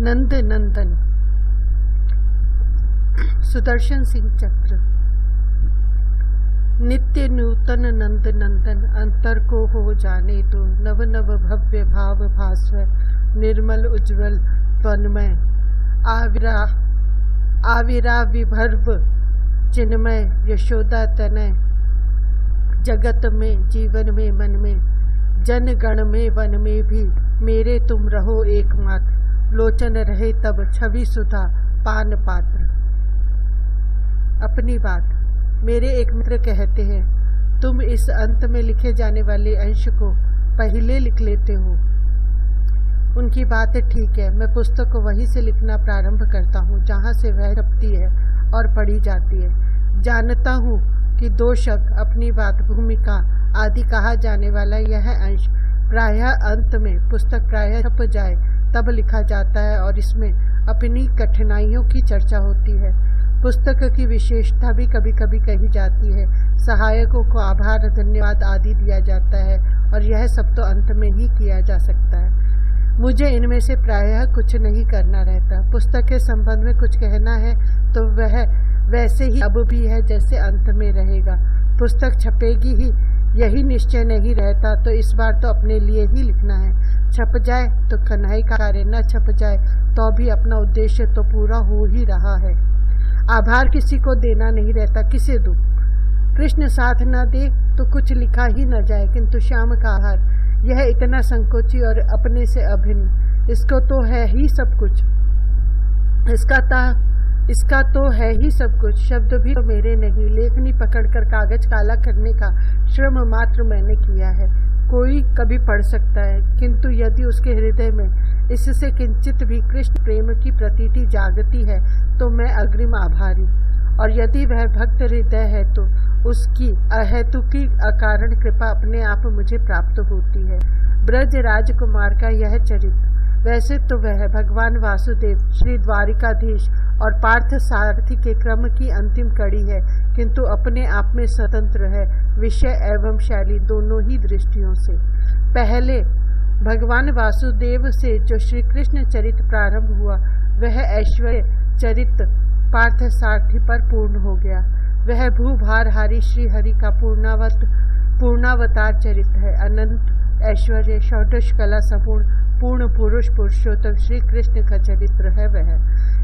नंद नंदन सुदर्शन सिंह चक्र। नित्य नूतन नंद नंदन अंतर को हो जाने दो, नव नव भव्य भाव भास्वर निर्मल उज्ज्वल त्वन्मय आविरा विभर्व चिन्मय यशोदा तनय। जगत में जीवन में मन में जन गण में वन में भी मेरे तुम रहो एकमात्र, लोचन रहे तब छवि सुधा पान पात्र। अपनी बात मेरे एक मित्र कहते हैं, तुम इस अंत में लिखे जाने वाले अंश को पहले लिख लेते हो। उनकी बात ठीक है। मैं पुस्तक को वहीं से लिखना प्रारंभ करता हूँ जहाँ से वह छपती है और पढ़ी जाती है। जानता हूँ कि दो शब्द अपनी बात, भूमिका आदि कहा जाने वाला यह अंश प्रायः अंत में पुस्तक प्रायः छप जाए तब लिखा जाता है और इसमें अपनी कठिनाइयों की चर्चा होती है। पुस्तक की विशेषता भी कभी कभी कही जाती है। सहायकों को आभार धन्यवाद आदि दिया जाता है और यह सब तो अंत में ही किया जा सकता है। मुझे इनमें से प्रायः कुछ नहीं करना रहता। पुस्तक के संबंध में कुछ कहना है तो वह वैसे ही अब भी है जैसे अंत में रहेगा। पुस्तक छपेगी ही यही निश्चय नहीं रहता, तो इस बार तो अपने लिए ही लिखना है। छप जाए तो कन्हई का कार्य, न छप जाए तो भी अपना उद्देश्य तो पूरा हो ही रहा है। आभार किसी को देना नहीं रहता, किसे दूं? कृष्ण साथ न दे तो कुछ लिखा ही न जाए, किंतु श्याम का आहार यह इतना संकोची और अपने से अभिन्न, इसको तो है ही सब कुछ, इसका तो है ही सब कुछ। शब्द भी तो मेरे नहीं, लेखनी पकड़कर कागज काला करने का श्रम मात्र मैंने किया है। कोई कभी पढ़ सकता है, किंतु यदि उसके हृदय में इससे किंचित भी कृष्ण प्रेम की प्रतीति जागती है तो मैं अग्रिम आभारी, और यदि वह भक्त हृदय है तो उसकी अहेतुकी अकारण कृपा अपने आप मुझे प्राप्त होती है। ब्रज राजकुमार का यह चरित्र वैसे तो वह भगवान वासुदेव, श्री द्वारिकाधीश और पार्थ सारथी के क्रम की अंतिम कड़ी है, किंतु अपने आप में स्वतंत्र है, विषय एवं शैली दोनों ही दृष्टियों से। पहले भगवान वासुदेव से जो श्री कृष्ण चरित्र प्रारंभ हुआ वह ऐश्वर्य चरित्र पार्थ सारथी पर पूर्ण हो गया। वह भूभारहारी श्री हरि का पूर्णावतार चरित्र है। अनंत ऐश्वर्य षोडश कला संपूर्ण पूर्ण पुरुष पुरुषोत्तम श्री कृष्ण का चरित्र है। वह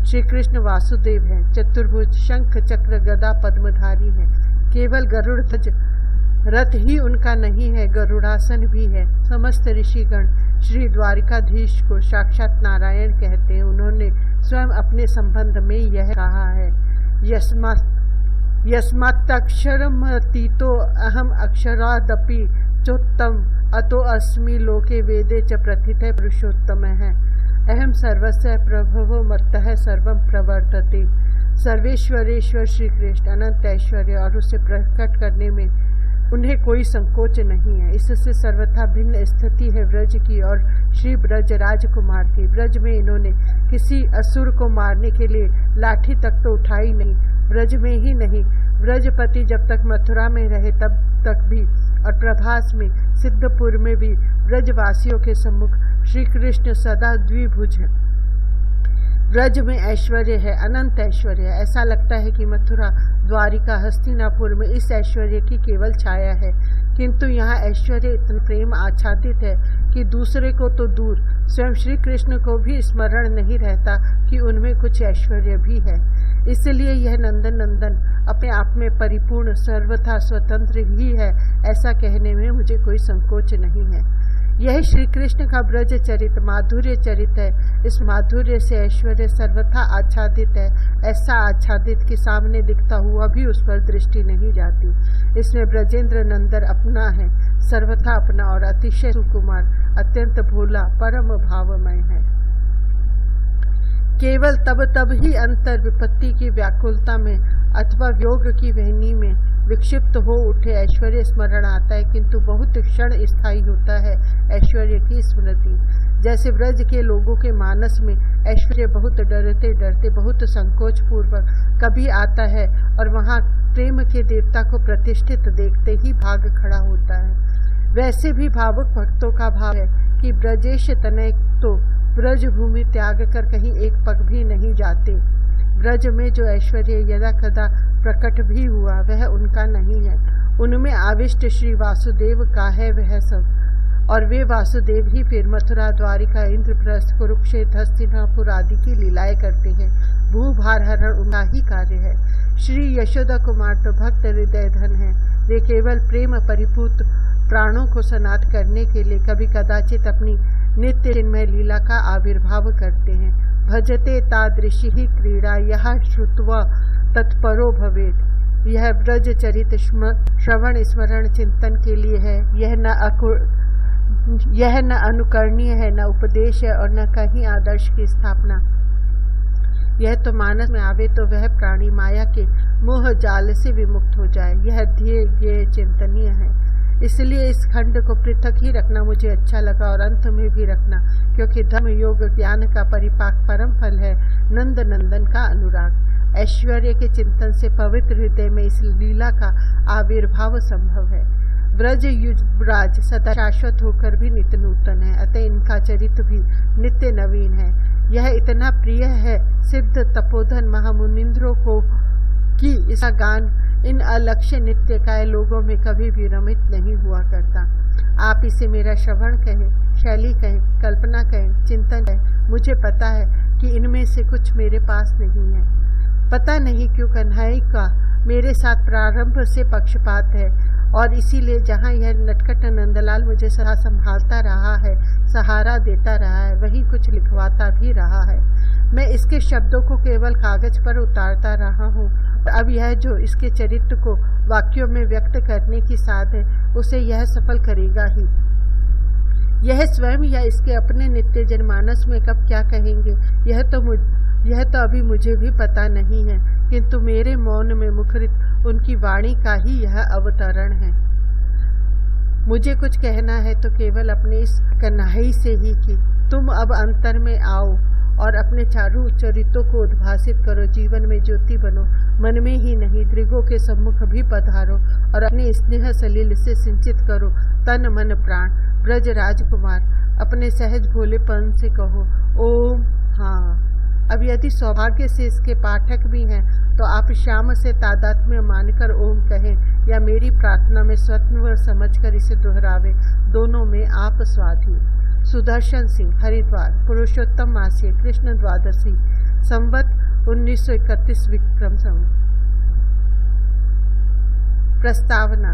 श्री कृष्ण वासुदेव है, चतुर्भुज शंख चक्र गदा पद्मधारी है। केवल गरुड़ ध्वज रथ ही उनका नहीं है, गरुड़ासन भी है। समस्त ऋषिगण श्री द्वारिकाधीश को साक्षात नारायण कहते हैं। उन्होंने स्वयं अपने संबंध में यह कहा है, यस्मात्तक्षरमतीतो अहम अक्षरादपि चोत्तम अतो अस्मि लोके वेदे च प्रथिते पुरुषोत्तम है। अहम सर्वस्य प्रभवो मत्तः सर्वं प्रवर्तते। सर्वेश्वरेश्वर श्री कृष्ण अनंत ऐश्वर्य और उसे प्रकट करने में उन्हें कोई संकोच नहीं है। इससे सर्वथा भिन्न स्थिति है ब्रज की और श्री ब्रज राजकुमार की। ब्रज में इन्होंने किसी असुर को मारने के लिए लाठी तक तो उठाई नहीं। ब्रज में ही नहीं, ब्रजपति जब तक मथुरा में रहे तब तक भी और प्रभास में सिद्धपुर में भी ब्रजवासियों के सम्मुख श्री कृष्ण सदा द्विभुज है। ब्रज में ऐश्वर्य है, अनंत ऐश्वर्य है। ऐसा लगता है कि मथुरा, द्वारिका, हस्तिनापुर में इस ऐश्वर्य की केवल छाया है, किंतु यहाँ ऐश्वर्य इतना प्रेम आच्छादित है कि दूसरे को तो दूर स्वयं श्री कृष्ण को भी स्मरण नहीं रहता कि उनमें कुछ ऐश्वर्य भी है। इसलिए यह नंदन नंदन अपने आप में परिपूर्ण सर्वथा स्वतंत्र ही है, ऐसा कहने में मुझे कोई संकोच नहीं है। यह श्री कृष्ण का ब्रज चरित्र माधुर्य चरित्र है। इस माधुर्य से ऐश्वर्य सर्वथा आच्छादित है, ऐसा आच्छादित कि सामने दिखता हुआ भी उस पर दृष्टि नहीं जाती। इसमें ब्रजेंद्र नंदन अपना है, सर्वथा अपना और अतिशय सुकुमार, अत्यंत भोला, परम भावमय है। केवल तब ही अंतर विपत्ति की व्याकुलता में अथवा वियोग की वहनी में विक्षिप्त हो उठे ऐश्वर्य स्मरण आता है, किंतु बहुत क्षण स्थायी होता है ऐश्वर्य की स्मृति। जैसे ब्रज के लोगों के मानस में ऐश्वर्य बहुत डरते डरते, बहुत संकोच पूर्वक कभी आता है और वहाँ प्रेम के देवता को प्रतिष्ठित देखते ही भाग खड़ा होता है। वैसे भी भावुक भक्तों का भाव है कि ब्रजेश तनय तो ब्रज भूमि त्याग कर कहीं एक पग भी नहीं जाते। ब्रज में जो ऐश्वर्य यदा कदा प्रकट भी हुआ वह उनका नहीं है, उनमें आविष्ट श्री वासुदेव का है वह सब। और वे वासुदेव ही फिर मथुरा, द्वारिका, इंद्रप्रस्थ, कुरुक्षेत्र, हस्तिनापुर आदि की लीलाएं करते हैं। भूभार हरण उनका ही कार्य है। श्री यशोदा कुमार तो भक्त हृदय धन है। वे केवल प्रेम परिपूत प्राणों को सनात करने के लिए कभी कदाचित अपनी नित्य चिन्मय लीला का आविर्भाव करते हैं। भजते तादृशी ही क्रीड़ा यह श्रुत्वा तत्परो भवेत्। यह ब्रज चरित श्रवण स्मरण चिंतन के लिए है। यह न अनुकरणीय है, न उपदेश है और न कहीं आदर्श की स्थापना। यह तो मानस में आवे तो वह प्राणी माया के मोह जाल से विमुक्त हो जाए। यह ध्येय चिंतनीय है। इसलिए इस खंड को पृथक ही रखना मुझे अच्छा लगा और अंत में भी रखना, क्योंकि धर्म योग ज्ञान का परिपाक परम फल है नंद नंदन का अनुराग। ऐश्वर्य के चिंतन से पवित्र हृदय में इस लीला का आविर्भाव संभव है। ब्रज युवराज सदा शाश्वत होकर भी नित्य नूतन है, अतः इनका चरित्र भी नित्य नवीन है। यह इतना प्रिय है सिद्ध तपोधन महामुनिंद्रों को कि इसका गान इन अलक्ष्य नित्य काय लोगों में कभी भी रमित नहीं हुआ करता। आप इसे मेरा श्रवण कहें, शैली कहें, कल्पना कहें, चिंतन कहें, मुझे पता है कि इनमें से कुछ मेरे पास नहीं है। पता नहीं क्यों कन्हई का मेरे साथ प्रारंभ से पक्षपात है और इसीलिए जहाँ यह नटखट नंदलाल मुझे सदा संभालता रहा है, सहारा देता रहा है, वहीं कुछ लिखवाता भी रहा है। मैं इसके शब्दों को केवल कागज पर उतारता रहा हूँ। अब यह जो इसके चरित्र को वाक्यों में व्यक्त करने की साध है, उसे यह सफल करेगा ही। यह स्वयं या इसके अपने नित्य जनमानस में कब क्या कहेंगे, यह तो अभी मुझे भी पता नहीं है, किंतु मेरे मौन में मुखरित उनकी वाणी का ही यह अवतरण है। मुझे कुछ कहना है तो केवल अपने इस कन्हई से ही कि तुम अब अंतर में आओ और अपने चारों चरित्रों को उद्भासित करो, जीवन में ज्योति बनो, मन में ही नहीं दृगों के सम्मुख भी पधारो और अपने स्नेह सलील से सिंचित करो तन मन प्राण। ब्रज राजकुमार अपने सहज भोलेपन से कहो ओम हाँ। अब यदि सौभाग्य से इसके पाठक भी हैं तो आप श्याम से तादात्म्य मानकर ओम कहें या मेरी प्रार्थना में स्वतंत्र समझकर इसे दोहरावे, दोनों में आप स्वाधीन। सुदर्शन सिंह, हरिद्वार, पुरुषोत्तम मासीय, कृष्ण द्वादशी, संवत 1931 विक्रम संवत। प्रस्तावना।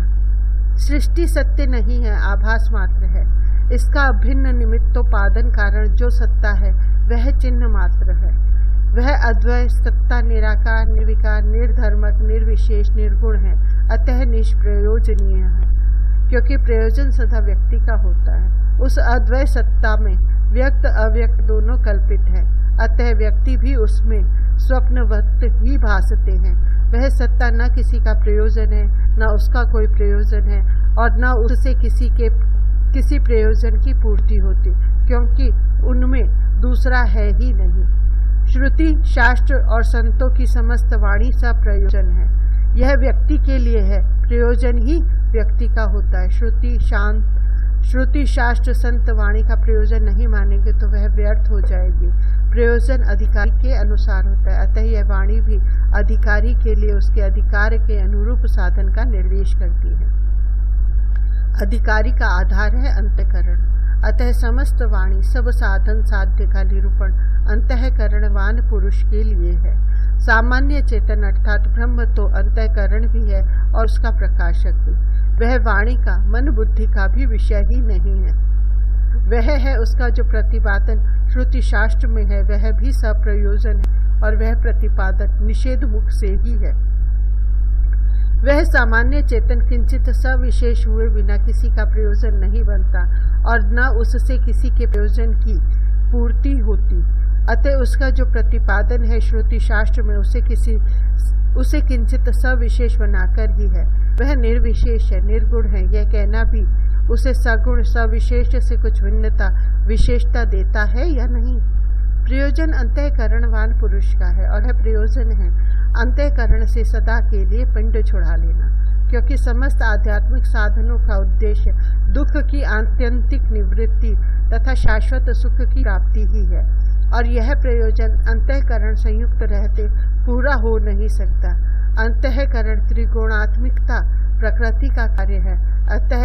सृष्टि सत्य नहीं है, आभास मात्र है। इसका अभिन्न निमित्तोपादन कारण जो सत्ता है वह चिन्ह मात्र है। वह अद्वय सत्ता निराकार, निर्विकार, निर्धर्मक, निर्विशेष, निर्गुण है, अतः निष्प्रयोजनीय है, क्योंकि प्रयोजन सदा व्यक्ति का होता है। उस अद्वय सत्ता में व्यक्त अव्यक्त दोनों कल्पित है, अतः व्यक्ति भी उसमें स्वप्नवत ही भासते हैं। वह सत्ता न किसी का प्रयोजन है, न उसका कोई प्रयोजन है और न उससे किसी प्रयोजन की पूर्ति होती, क्योंकि उनमें दूसरा है ही नहीं। श्रुति, शास्त्र और संतों की समस्त वाणी सब प्रयोजन है। यह व्यक्ति के लिए है, प्रयोजन ही व्यक्ति का होता है। श्रुति, शास्त्र, संत वाणी का प्रयोजन नहीं मानेंगे तो वह व्यर्थ हो जाएगी। प्रयोजन अधिकारी के अनुसार होता है, अतः यह वाणी भी अधिकारी के लिए उसके अधिकार के अनुरूप साधन का निर्देश करती है। अधिकारी का आधार है अंतःकरण, अतः समस्त वाणी सब साधन साध्य का निरूपण अंतःकरणवान पुरुष के लिए है। सामान्य चेतन अर्थात ब्रह्म तो अंतःकरण भी है और उसका प्रकाशक भी। वह वाणी का, मन बुद्धि का भी विषय ही नहीं है। वह है उसका जो प्रतिपादन श्रुति शास्त्र में है, वह भी सप्रयोजन है और वह प्रतिपादन निषेध मुख से ही है। वह सामान्य चेतन किंचित सविशेष हुए बिना किसी का प्रयोजन नहीं बनता और न उससे किसी के प्रयोजन की पूर्ति होती। अतः उसका जो प्रतिपादन है श्रुति शास्त्र में उसे किंचित सविशेष बनाकर ही है। वह निर्विशेष है, निर्गुण है। यह कहना भी उसे सगुण सविशेष से कुछ भिन्नता विशेषता देता है या नहीं। प्रयोजन अंतःकरणवान पुरुष का है और यह प्रयोजन है अंतःकरण से सदा के लिए पिंड छुड़ा लेना, क्योंकि समस्त आध्यात्मिक साधनों का उद्देश्य दुख की आत्यंतिक निवृत्ति, तथा शाश्वत सुख की प्राप्ति ही है, और यह प्रयोजन अंतःकरण संयुक्त रहते पूरा हो नहीं सकता। अंतःकरण त्रिगुणात्मिकता प्रकृति का कार्य है, अतः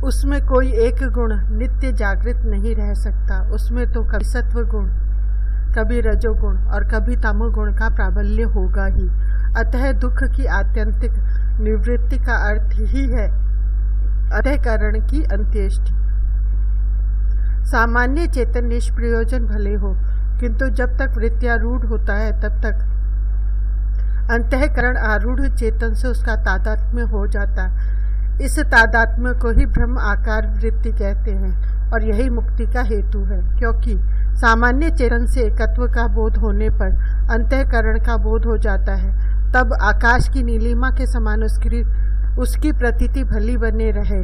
उसमें कोई एक गुण नित्य जागृत नहीं रह सकता। उसमें तो कभी सत्व गुण, कभी रजोगुण और कभी तमोगुण का प्राबल्य होगा ही। अतः दुख की आत्यंतिक निवृत्ति का अर्थ ही है अंतःकरण की अंत्येष्टि। सामान्य चेतन निष्प्रयोजन भले हो, किंतु जब तक वृत्त्यारूढ़ होता है तब तक अंतःकरण आरूढ़ चेतन से उसका तादात्म्य हो जाता। इस तादात्म्य को ही ब्रह्म आकार वृत्ति कहते हैं, और यही मुक्ति का हेतु है। क्योंकि सामान्य चेतन से एकत्व का बोध होने पर अंतःकरण का बोध हो जाता है, तब आकाश की नीलिमा के समान उसकी प्रतीति भली बने रहे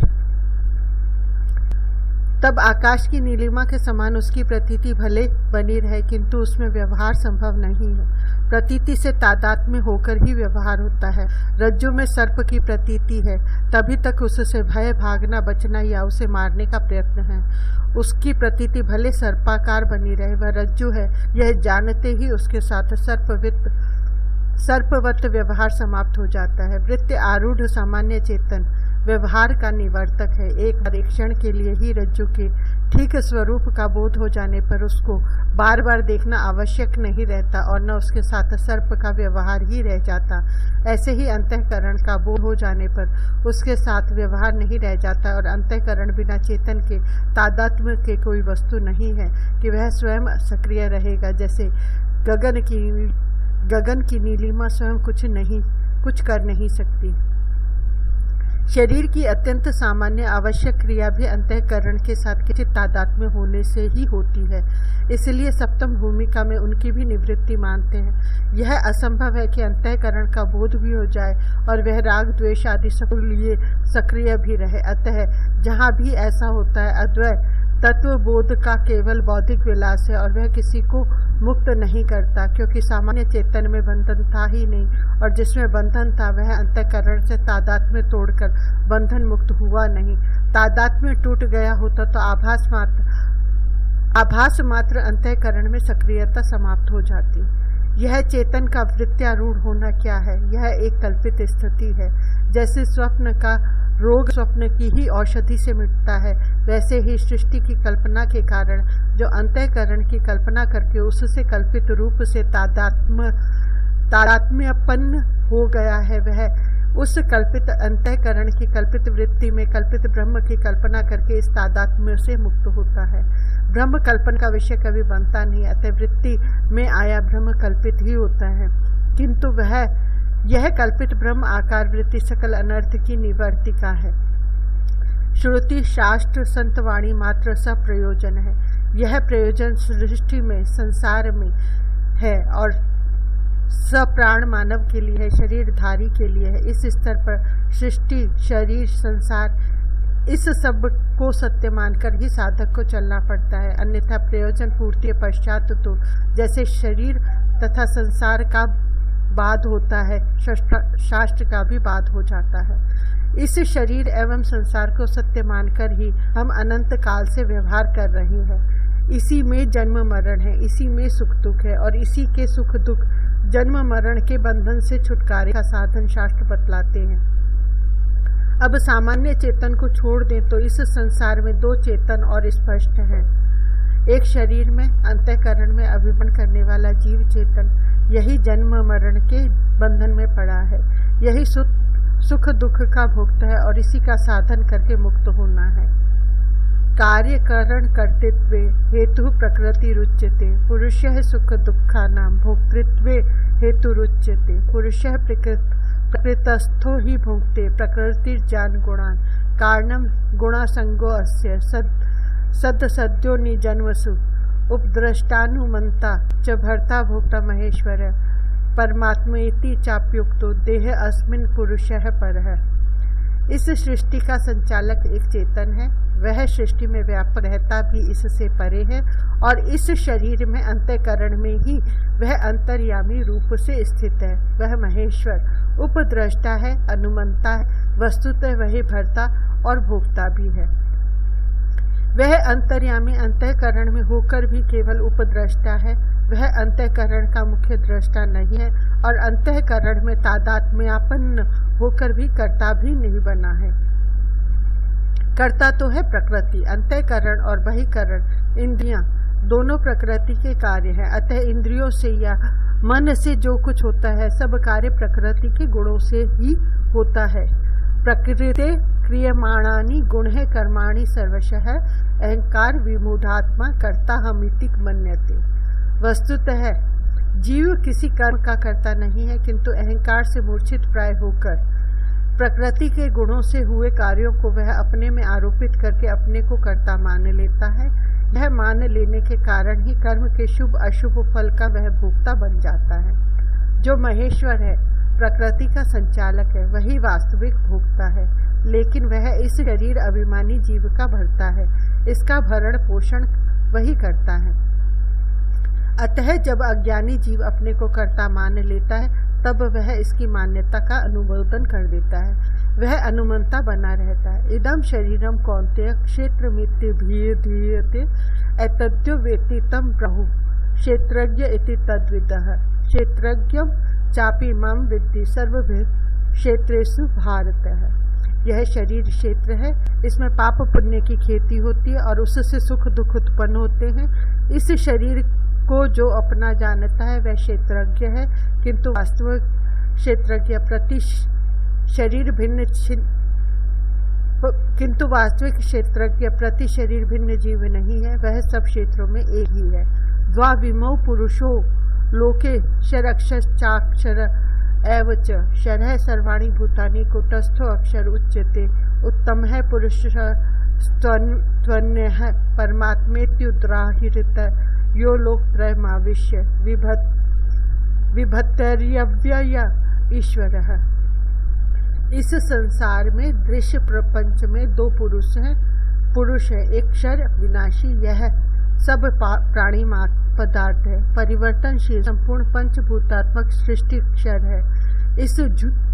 तब आकाश की नीलिमा के समान उसकी प्रतीति भले बनी रहे, किंतु उसमें व्यवहार संभव नहीं है। प्रतीति से तादात्म्य होकर ही व्यवहार होता है। रज्जु में सर्प की प्रतीति है, तभी तक उससे भय, भागना, बचना या उसे मारने का प्रयत्न है। उसकी प्रतीति भले सर्पाकार बनी रहे, वह रज्जु है, यह जानते ही उसके साथ सर्पवत व्यवहार समाप्त हो जाता है। वृत्ति आरूढ़ सामान्य चेतन व्यवहार का निवर्तक है। एक बार, एक क्षण के लिए ही रज्जु के ठीक स्वरूप का बोध हो जाने पर उसको बार बार देखना आवश्यक नहीं रहता, और न उसके साथ सर्प का व्यवहार ही रह जाता। ऐसे ही अंतःकरण का बोध हो जाने पर उसके साथ व्यवहार नहीं रह जाता, और अंतःकरण बिना चेतन के तादात्म्य के कोई वस्तु नहीं है कि वह स्वयं सक्रिय रहेगा। जैसे गगन की नीलिमा स्वयं कुछ कर नहीं सकती। शरीर की अत्यंत सामान्य आवश्यक क्रिया भी अंतःकरण के साथ किसी तादात्म्य होने से ही होती है। इसलिए सप्तम भूमिका में उनकी भी निवृत्ति मानते हैं। यह असंभव है कि अंतःकरण का बोध भी हो जाए और वह राग, द्वेष आदि सब लिए सक्रिय भी रहे। अतः जहाँ भी ऐसा होता है, अद्वैत तत्व बोध का केवल बौद्धिक विलास है, और वह किसी को मुक्त नहीं करता, क्योंकि सामान्य चेतन में बंधन था ही नहीं, और जिसमें बंधन था वह अंतःकरण से तादात्म्य तोड़कर बंधन मुक्त हुआ नहीं। तादात्म्य टूट गया होता तो आभास मात्र अंतःकरण में सक्रियता समाप्त हो जाती। यह चेतन का वृत्त्यारूढ़ होना क्या है? यह एक कल्पित स्थिति है। जैसे स्वप्न का रोग स्वप्न की ही औषधि से मिटता है, वैसे ही सृष्टि की कल्पना के कारण जो अंतःकरण की कल्पना करके उससे कल्पित रूप से तादात्म्यपन्न हो गया है, वह उस कल्पित अंतःकरण की कल्पित वृत्ति में कल्पित ब्रह्म की कल्पना करके इस तादात्म्य से मुक्त होता है। ब्रह्म कल्पन का विषय कभी बनता नहीं, अतः वृत्ति में आया ब्रह्म कल्पित ही होता है, किंतु यह कल्पित ब्रह्म आकार वृत्ति सकल अनर्थ की निवर्तिका है। श्रुति, शास्त्र, संतवाणी मात्र सब प्रयोजन है। यह प्रयोजन सृष्टि में, संसार में है, और सप्राण मानव के लिए है, शरीरधारी के लिए है। इस स्तर पर सृष्टि, शरीर, संसार, इस सब को सत्य मानकर ही साधक को चलना पड़ता है, अन्यथा प्रयोजन पूर्ति पश्चात तो जैसे शरीर तथा संसार का बाद होता है, शास्त्र का भी बाद हो जाता है। इस शरीर एवं संसार को सत्य मानकर ही हम अनंत काल से व्यवहार कर रहे हैं। इसी में जन्म मरण है, इसी में सुख दुख है, और इसी के सुख दुख जन्म मरण के बंधन से छुटकारे का साधन शास्त्र बतलाते हैं। अब सामान्य चेतन को छोड़ दें तो इस संसार में दो चेतन और स्पष्ट हैं। एक शरीर में, अंतःकरण में अभिमान करने वाला जीव चेतन, यही जन्म मरण के बंधन में पड़ा है। यही सुख दुख का भोक्ता है और इसी का साधन करके मुक्त होना है। कार्यकरण कर्तृत्व हेतु प्रकृति रुच्यते, पुरुषः सुख दुःखानां भोक्तृत्वे हेतु रुच्यते। पुरुषः प्रकृतस्थो ही भोक्ते, प्रकृतिर्जान गुणान्, कारणं गुणासंगो अस्य सद्यो निजन्मसु, उपद्रष्टानुमंता च भर्ता भोक्ता महेश्वर, परमात्मेति चाप्युक्तो देह अस्मिन् पुरुषः परः। इस सृष्टि का संचालक एक चेतन है, वह सृष्टि में व्यापक रहता भी इससे परे है, और इस शरीर में अंतःकरण में ही वह अंतर्यामी रूप से स्थित है। वह महेश्वर उपद्रष्टा है, अनुमंता है, वस्तुतः वही भर्ता और भोक्ता भी है। वह अंतर्यामी अंतःकरण में होकर भी केवल उपद्रष्टा है। वह अंतःकरण का मुख्य दृष्टा नहीं है और अंतःकरण में तादात्म्यापन्न होकर भी कर्ता भी नहीं बना है। कर्ता तो है प्रकृति। अंतःकरण और बहिकरण इंद्रियां दोनों प्रकृति के कार्य हैं। अतः इंद्रियों से या मन से जो कुछ होता है सब कार्य प्रकृति के गुणों से ही होता है। प्रकृते क्रियमाणानि गुणः कर्माणि सर्वशः अहंकार विमूढ़ात्मा कर्ता हमिति मन्यते। वस्तुतः जीव किसी कर्म का कर्ता नहीं है, किंतु अहंकार से मूर्छित प्राय होकर प्रकृति के गुणों से हुए कार्यों को वह अपने में आरोपित करके अपने को कर्ता मान लेता है। यह मान लेने के कारण ही कर्म के शुभ अशुभ फल का वह भोक्ता बन जाता है। जो महेश्वर है, प्रकृति का संचालक है, वही वास्तविक भोक्ता है, लेकिन वह इस शरीर अभिमानी जीव का भरता है। इसका भरण पोषण वही करता है। अतः जब अज्ञानी जीव अपने को कर्ता मान लेता है तब वह इसकी मान्यता का अनुमोदन कर देता है। वह अनुमंता बना रहता है। इदम शरीरम कौन्तेय क्षेत्रमित्यभिधीयते एतद्यो वेति तम प्रभु क्षेत्रज्ञ इति तद्विदः क्षेत्रज्ञम चापि मम विद्धि सर्वभिः क्षेत्रेषु भारतः। यह शरीर क्षेत्र है, इसमें पाप पुण्य की खेती होती है और उससे सुख दुख उत्पन्न होते हैं। इस शरीर को जो अपना जानता है वह क्षेत्रज्ञ है, किंतु वास्तविक क्षेत्रज्ञ प्रति शरीर भिन्न शरीर भिन्न जीव नहीं है। वह सब क्षेत्रों में एक ही है। द्वाविमौ पुरुषो लोके क्षरक्षश्चाक्षर एव च क्षरः सर्वाणि भूतानि कूटस्थो अक्षर उच्यते उत्तमः पुरुषः त्वन्यः परमात्मेत्युदाहृत यो लोकत्रयमाविश्य विभक्तर्यव्यय ईश्वरः। इस संसार में दृश्य प्रपंच में दो पुरुष है। एक क्षर विनाशी, यह सब प्राणी पदार्थ है। परिवर्तनशील संपूर्ण पंचभूतात्मक सृष्टि क्षर है। इस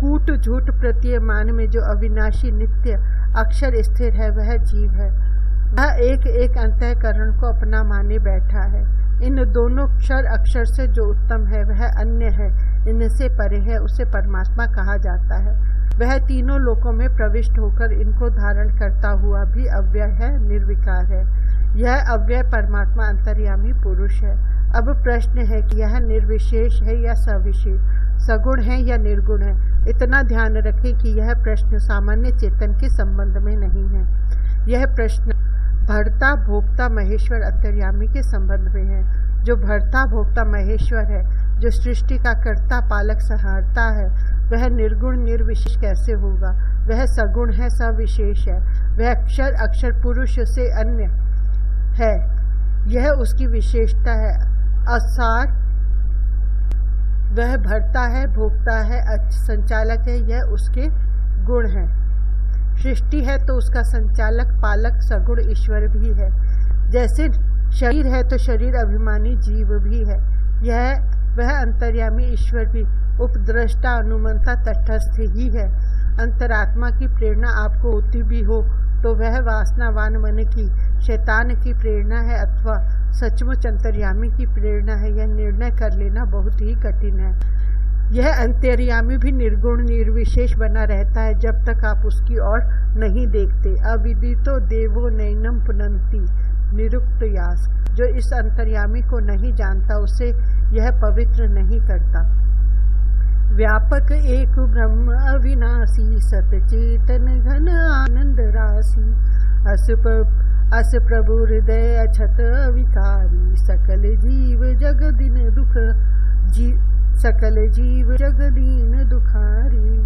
कूट झूठ प्रतीयमान में जो अविनाशी नित्य अक्षर स्थिर है वह जीव है। वह एक एक अंतःकरण को अपना माने बैठा है। इन दोनों क्षर अक्षर से जो उत्तम है वह अन्य है, इनसे परे है, उसे परमात्मा कहा जाता है। वह तीनों लोकों में प्रविष्ट होकर इनको धारण करता हुआ भी अव्यय है, निर्विकार है। यह अव्यय परमात्मा अंतर्यामी पुरुष है। अब प्रश्न है कि यह निर्विशेष है या सविशेष, सगुण है या निर्गुण है। इतना ध्यान रखें कि यह प्रश्न सामान्य चेतन के संबंध में नहीं है। यह प्रश्न भर्ता भोक्ता महेश्वर अंतर्यामी के संबंध में है। जो भर्ता भोक्ता महेश्वर है, जो सृष्टि का कर्ता पालक संहारता है, वह निर्गुण निर्विशेष कैसे होगा? वह सगुण है, सविशेष है। वह अक्षर अक्षर पुरुष से अन्य है, यह उसकी विशेषता है। असार वह भरता है, भोक्ता है, संचालक है, यह उसके गुण है। सृष्टि है तो उसका संचालक पालक सगुण ईश्वर भी है। जैसे शरीर है तो शरीर अभिमानी जीव भी है। वह अंतर्यामी ईश्वर भी उपद्रष्टा अनुमंता तटस्थ ही है। अंतरात्मा की प्रेरणा आपको होती भी हो तो वह वासनावान मन की शैतान की प्रेरणा है अथवा सचमुच अंतर्यामी की प्रेरणा है, यह निर्णय कर लेना बहुत ही कठिन है। यह अंतर्यामी भी निर्गुण निर्विशेष बना रहता है जब तक आप उसकी ओर नहीं देखते। अविदितो देवो नैनम पुनंती निरुक्त यास। जो इस अंतर्यामी को नहीं जानता उसे यह पवित्र नहीं करता। व्यापक एक ब्रह्म अविनाशी सतचेतन घन आनंद राशि अस प्रभु हृदय अछत अविकारी सकल जीव जगदीन दुखारी।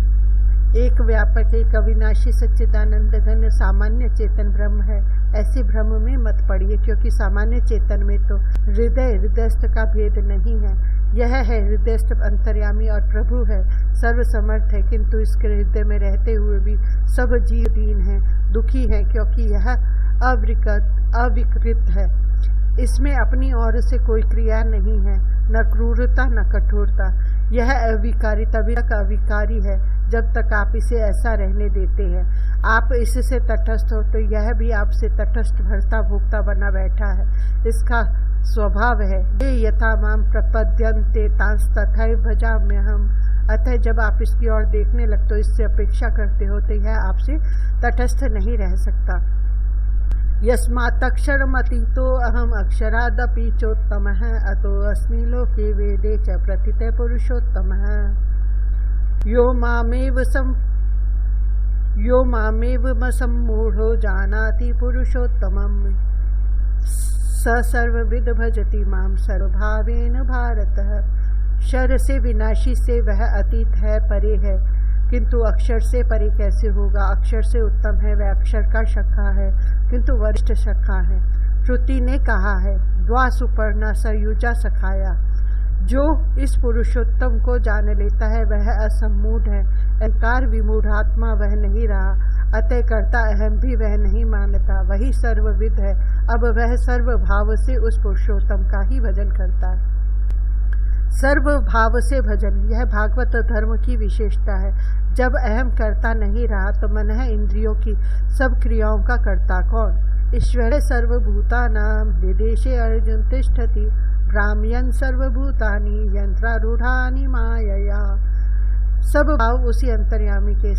एक व्यापक एक अविनाशी सच्चिदानंद घन सामान्य चेतन ब्रह्म है। ऐसे भ्रम में मत पड़िए, क्योंकि सामान्य चेतन में तो हृदयस्थ का भेद नहीं है। यह है हृदयस्थ अंतर्यामी और प्रभु है, सर्वसमर्थ है, किंतु इसके हृदय में रहते हुए भी सब जीव दीन है, दुखी है, क्योंकि यह अविकृत है। इसमें अपनी ओर से कोई क्रिया नहीं है, न क्रूरता न कठोरता। यह अविकारी तभी तक अविकारी है जब तक आप इसे ऐसा रहने देते हैं। आप इससे तटस्थ हो तो यह भी आपसे तटस्थ भरता भोक्ता बना बैठा है, इसका स्वभाव है। ये यथा माम प्रपद्यन्ते तांस तथैव भजाम्यहम्। अतः जब आप इसकी ओर देखने लगते हो, इससे अपेक्षा करते हो, तो यह आपसे तटस्थ नहीं रह सकता। यस्मात्क्षरमतीतो अहम अक्षरादपि चोत्तमः अतो अस्मि लोके वेदे च प्रथितः पुरुषोत्तमः। यो मामेव सम्मूढ़ो जानाति पुरुषोत्तमम् स सर्वविद भजति माम सर्वभावेन भारत। क्षर से विनाशी से वह अतीत है, परे है, किंतु अक्षर से परे कैसे होगा? अक्षर से उत्तम है, वह अक्षर का शाखा है, किंतु वरिष्ठ शाखा है। श्रुति ने कहा है, द्वा सुपर्णा सयुजा सखाया। जो इस पुरुषोत्तम को जान लेता है वह असम्मूढ़ है, अहंकार विमूढ़ात्मा वह नहीं रहा, अतः कर्ता अहम भी वह नहीं मानता, वही सर्वविद है। अब वह सर्वभाव से उस पुरुषोत्तम का ही भजन करता है। सर्वभाव से भजन, यह भागवत धर्म की विशेषता है। जब अहम कर्ता नहीं रहा तो मन है इंद्रियों की सब क्रियाओं का कर्ता कौन? ईश्वर सर्वभूतानां विदेशे अर्जुन तिष्ठति भ्राम्यन् सर्वभूतानि यंत्रारूढ़ानि मायया। सब भाव उसी अंतर्यामी के,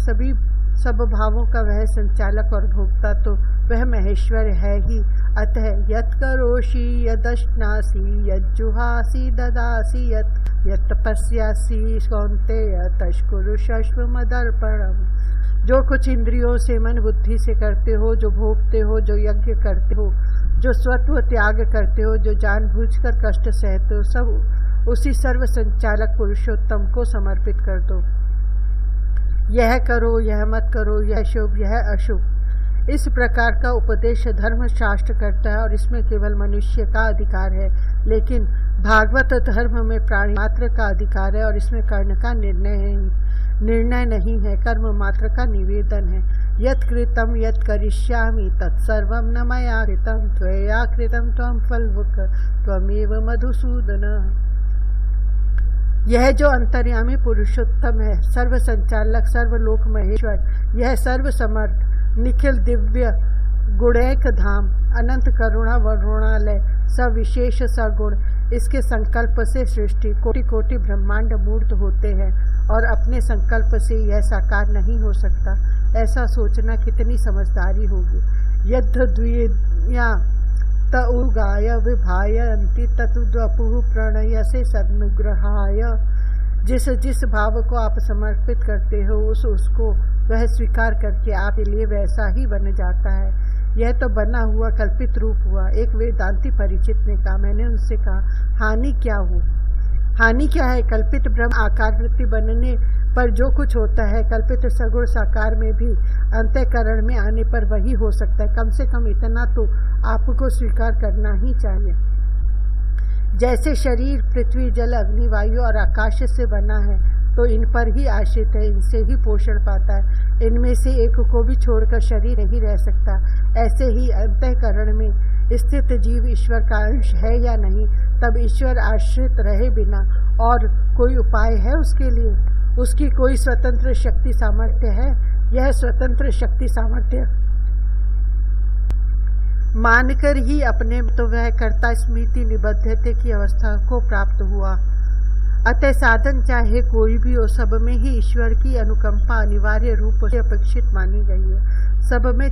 सब भावों का वह संचालक और भोक्ता तो वह महेश्वर है ही। अतः यत् करोषि यदश्नासि यज्जुहासि ददासि यत् तपस्यासि कौन्तेय तत्कुरुष्व मदर्पणम्। जो कुछ इंद्रियों से मन बुद्धि से करते हो, जो भोगते हो, जो यज्ञ करते हो, जो स्वत्व त्याग करते हो, जो जानबूझकर कष्ट सहते हो, सब उसी सर्व संचालक पुरुषोत्तम को समर्पित कर दो। यह करो, यह मत करो, यह शुभ, यह अशुभ, इस प्रकार का उपदेश धर्म शास्त्र करता है और इसमें केवल मनुष्य का अधिकार है। लेकिन भागवत धर्म में प्राणी मात्र का अधिकार है और इसमें कर्ण का निर्णय नहीं है, कर्म मात्र का निवेदन है। यत् कृतं यत् करिष्यामि तत्सर्वं न मया कृतं त्वया कृतं त्वं फलभुक् त्वमेव मधुसूदन। यह जो अंतर्यामी पुरुषोत्तम है, सर्व संचालक, सर्वलोक महेश्वर, यह सर्व समर्थ, निखिल दिव्य गुणैक धाम, अनंत करुणा वरुणालय, सविशेष सगुण, इसके संकल्प से सृष्टि कोटि कोटि ब्रह्मांड मूर्त होते हैं और अपने संकल्प से यह साकार नहीं हो सकता। ऐसा सोचना कितनी समझदारी होगी। यद्ध द्विया तउगाय विभायन्ति ततुद्वपुः प्रणय से सदनुग्रहाय। जिस भाव को आप समर्पित करते हो उसको वह स्वीकार करके आपके लिए वैसा ही बन जाता है। यह तो बना हुआ कल्पित रूप हुआ। एक वेदांती परिचित ने कहा, मैंने उनसे कहा, हानि क्या हो? हानि क्या है? कल्पित ब्रह्म आकार वृत्ति बनने पर जो कुछ होता है, कल्पित सगुण साकार में भी अंतःकरण में आने पर वही हो सकता है। कम से कम इतना तो आपको स्वीकार करना ही चाहिए। जैसे शरीर पृथ्वी, जल, अग्नि, वायु और आकाश से बना है तो इन पर ही आश्रित है, इनसे ही पोषण पाता है। इनमें से एक को भी छोड़कर शरीर नहीं रह सकता। ऐसे ही अंतःकरण में स्थित जीव ईश्वर का अंश है या नहीं, तब ईश्वर आश्रित रहे बिना और कोई उपाय है उसके लिए? उसकी कोई स्वतंत्र शक्ति सामर्थ्य है? यह स्वतंत्र शक्ति सामर्थ्य मानकर ही अपने तो वह कर्ता स्मृति निबद्धते की अवस्था को प्राप्त हुआ। अतः साधन चाहे कोई भी हो, सब में ही ईश्वर की अनुकंपा अनिवार्य रूप से अपेक्षित मानी गई है। सब में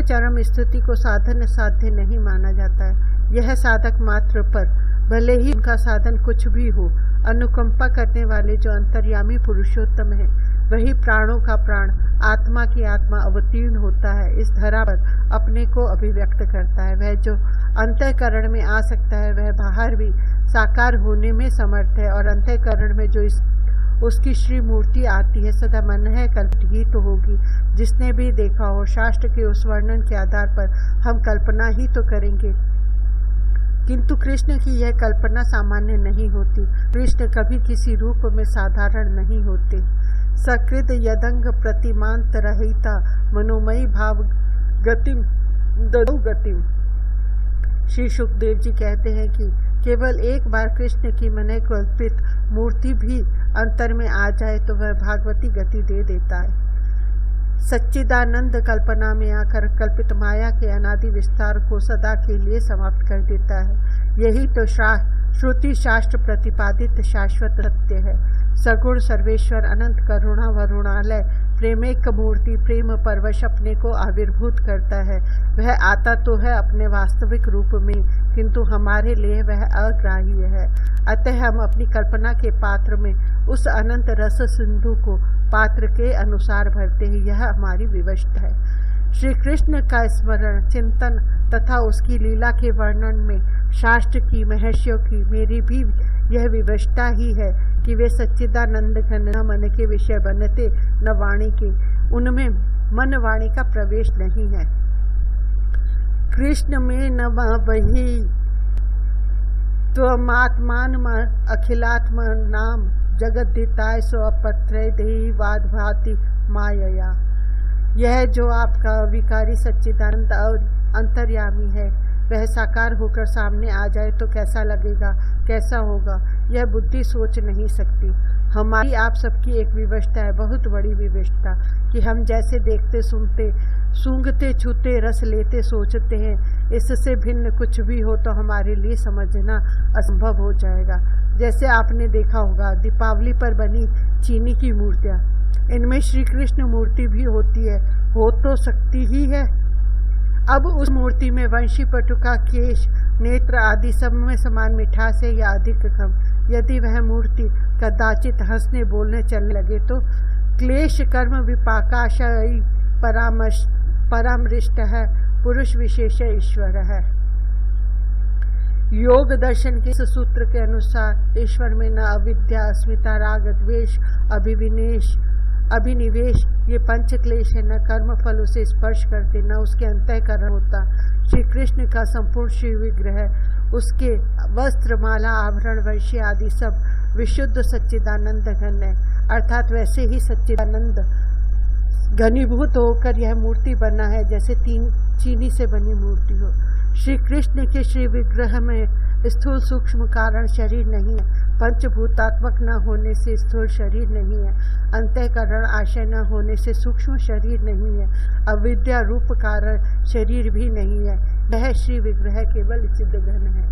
चरम स्थिति को साधन साध्य नहीं माना जाता है। यह साधक मात्र पर भले ही उनका साधन कुछ भी हो, अनुकंपा करने वाले जो अंतर्यामी पुरुषोत्तम है वही प्राणों का प्राण, आत्मा की आत्मा अवतीर्ण होता है, इस धरा पर अपने को अभिव्यक्त करता है। वह जो अंतःकरण में आ सकता है वह बाहर भी साकार होने में समर्थ है और अंतःकरण में जो उसकी श्री मूर्ति आती है सदा मन है कल्पित ही तो होगी। जिसने भी देखा हो, शास्त्र के उस वर्णन के आधार पर हम कल्पना ही तो करेंगे, किंतु कृष्ण की यह कल्पना सामान्य नहीं होती। कृष्ण कभी किसी रूप में साधारण नहीं होते। सकृत यदंग प्रतिमांत रहिता मनोमयी भाव गतिम ददौ गतिम। श्री सुखदेव जी कहते हैं कि केवल एक बार कृष्ण की मन कल्पित मूर्ति भी अंतर में आ जाए तो वह भागवती गति दे देता है। सच्चिदानंद कल्पना में आकर कल्पित माया के अनादि विस्तार को सदा के लिए समाप्त कर देता है। यही तो श्रुति शास्त्र प्रतिपादित शाश्वत सत्य है। सगुण सर्वेश्वर अनंत करुणा वरुणालय प्रेमेक मूर्ति प्रेम परवश अपने को आविर्भूत करता है। वह आता तो है अपने वास्तविक रूप में, किंतु हमारे लिए वह अग्राह्य है। अतः हम अपनी कल्पना के पात्र में उस अनंत रस सिंधु को पात्र के अनुसार भरते हैं। यह हमारी विवशता है। श्री कृष्ण का स्मरण चिंतन तथा उसकी लीला के वर्णन में शास्त्र की महर्षियों की मेरी भी यह विवशता ही है कि वे सच्चिदानंद घन न मन के विषय बनते न वाणी के, उनमें मन वाणी का प्रवेश नहीं है। कृष्ण में न वही त्वमात्मान अखिलात्म नाम जगद्दिताय सो अपत्रय देहि वाद भाति मायया। यह जो आपका विकारी सच्चिदानंद और अंतर्यामी है, वह साकार होकर सामने आ जाए तो कैसा लगेगा, कैसा होगा, यह बुद्धि सोच नहीं सकती। हमारी आप सबकी एक विवशता है, बहुत बड़ी विवशता, कि हम जैसे देखते सुनते सूंघते छूते रस लेते सोचते हैं, इससे भिन्न कुछ भी हो तो हमारे लिए समझना असंभव हो जाएगा। जैसे आपने देखा होगा दीपावली पर बनी चीनी की मूर्तियाँ, इनमें श्री कृष्ण मूर्ति भी होती है, हो तो सकती ही है। अब उस मूर्ति में वंशी पटुका केश नेत्र आदि सब में समान मिठास है या अधिक कम। यदि वह मूर्ति कदाचित हंसने बोलने चलने लगे तो क्लेश कर्म विपाकाशयी परामृष्ट है, पुरुष विशेष ईश्वर है। योग दर्शन के इस सूत्र के अनुसार ईश्वर में न अविद्या अस्मिता राग द्वेष अभिनिवेश ये पंच क्लेश है, न कर्म फल उसे स्पर्श करते, न उसके अंतःकरण होता। श्री कृष्ण का संपूर्ण श्री विग्रह, उसके वस्त्र माला आभरण वैश्य आदि सब विशुद्ध सच्चिदानंद घन है, अर्थात वैसे ही सच्चिदानंद घनीभूत होकर यह मूर्ति बना है जैसे चीनी से बनी मूर्ति हो। श्री कृष्ण के श्री विग्रह में स्थूल सूक्ष्म कारण शरीर नहीं है, पंचभूतात्मक न होने से स्थूल शरीर नहीं है, अंतःकरण आशय न होने से सूक्ष्म शरीर नहीं है, अविद्या रूप कारण शरीर भी नहीं है। वह श्री विग्रह केवल चिद्घन है।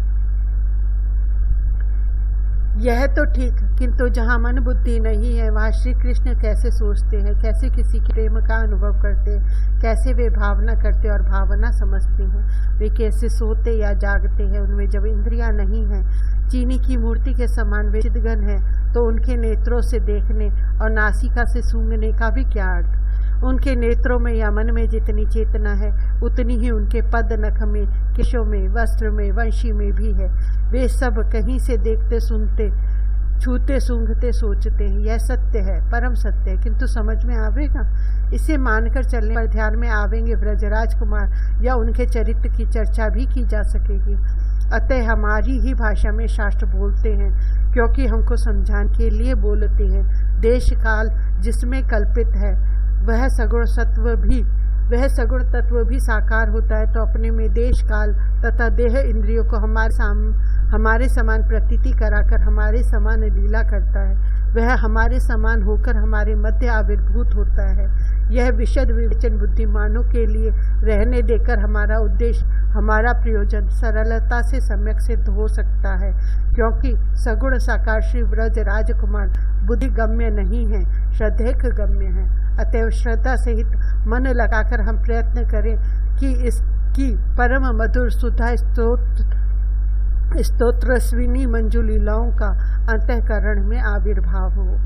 यह तो ठीक, किंतु जहाँ मन बुद्धि नहीं है वहाँ श्री कृष्ण कैसे सोचते हैं, कैसे किसी के प्रेम का अनुभव करते हैं, कैसे वे भावना करते और भावना समझते हैं, वे कैसे सोते या जागते हैं उनमें जब इंद्रियां नहीं हैं। चीनी की मूर्ति के समान वे चिद्घन है तो उनके नेत्रों से देखने और नासिका से सूंघने का भी क्या अर्थ। उनके नेत्रों में या मन में जितनी चेतना है उतनी ही उनके पद नख में, केशों में, वस्त्र में, वंशी में भी है। वे सब कहीं से देखते सुनते छूते सूंघते सोचते हैं। यह सत्य है, परम सत्य है, किंतु समझ में आवेगा? इसे मानकर चलने पर ध्यान में आवेंगे ब्रजराज कुमार या उनके चरित्र की चर्चा भी की जा सकेगी। अतः हमारी ही भाषा में शास्त्र बोलते हैं क्योंकि हमको समझाने के लिए बोलते हैं। देश काल जिसमें कल्पित है वह सगुण तत्व भी साकार होता है तो अपने में देश काल तथा देह इंद्रियों को हमारे समान प्रतीति कराकर हमारे समान लीला करता है। वह हमारे समान होकर हमारे मध्य आविर्भूत होता है। यह विशद विवेचन बुद्धिमानों के लिए रहने देकर हमारा उद्देश्य, हमारा प्रयोजन सरलता से सम्यक सिद्ध हो सकता है, क्योंकि सगुण साकार श्री ब्रज राजकुमार बुद्धि गम्य नहीं है, श्रद्धेक गम्य है। अतएव श्रद्धा सहित मन लगाकर हम प्रयत्न करें कि इसकी परम मधुर सुधा स्तोत्रस्विनी मंजू लीलाओं का अंतःकरण में आविर्भाव हो।